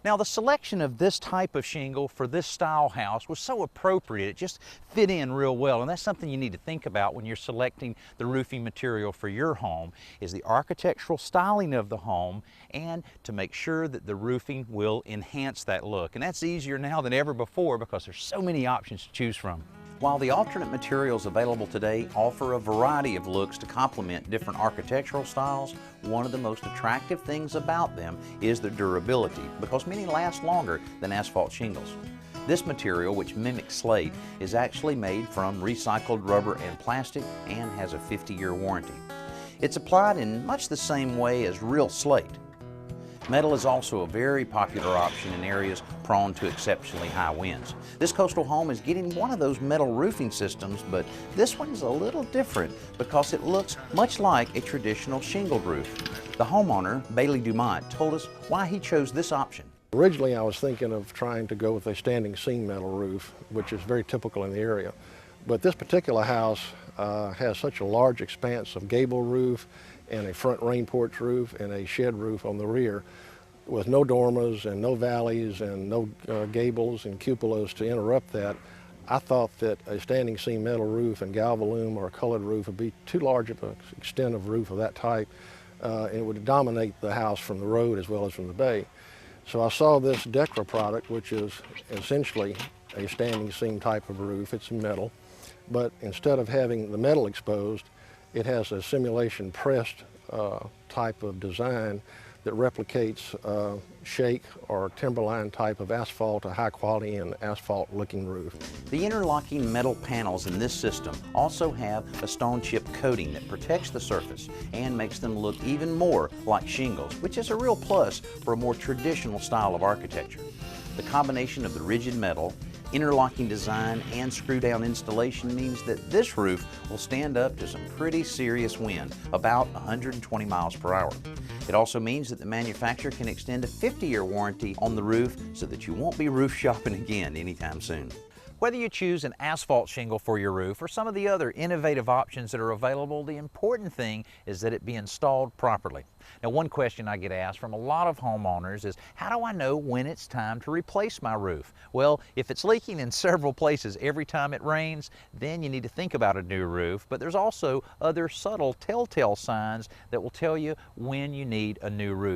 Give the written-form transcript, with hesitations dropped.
Now, the selection of this type of shingle for this style house was so appropriate. It just fit in real well, and that's something you need to think about when you're selecting the roofing material for your home, is the architectural styling of the home and to make sure that the roofing will enhance that look. And that's easier now than ever before because there's so many options to choose from. While the alternate materials available today offer a variety of looks to complement different architectural styles, one of the most attractive things about them is their durability, because many last longer than asphalt shingles. This material, which mimics slate, is actually made from recycled rubber and plastic and has a 50-year warranty. It's applied in much the same way as real slate. Metal is also a very popular option in areas prone to exceptionally high winds. This coastal home is getting one of those metal roofing systems, but this one is a little different because it looks much like a traditional shingled roof. The homeowner, Bailey Dumont, told us why he chose this option. Originally, I was thinking of trying to go with a standing seam metal roof, which is very typical in the area. But this particular house has such a large expanse of gable roof and a front rain porch roof and a shed roof on the rear, with no dormers and no valleys and no gables and cupolas to interrupt that. I thought that a standing seam metal roof and galvalume or a colored roof would be too large of an extent of roof of that type, and it would dominate the house from the road as well as from the bay. So I saw this Decra product, which is essentially a standing seam type of roof. It's metal, but instead of having the metal exposed, it has a simulation pressed type of design that replicates shake or timberline type of asphalt, a high quality and asphalt looking roof. The interlocking metal panels in this system also have a stone chip coating that protects the surface and makes them look even more like shingles, which is a real plus for a more traditional style of architecture. The combination of the rigid metal, interlocking design, and screw-down installation means that this roof will stand up to some pretty serious wind, about 120 miles per hour. It also means that the manufacturer can extend a 50-year warranty on the roof so that you won't be roof shopping again anytime soon. Whether you choose an asphalt shingle for your roof or some of the other innovative options that are available, the important thing is that it be installed properly. Now, one question I get asked from a lot of homeowners is, how do I know when it's time to replace my roof? Well, if it's leaking in several places every time it rains, then you need to think about a new roof. But there's also other subtle telltale signs that will tell you when you need a new roof.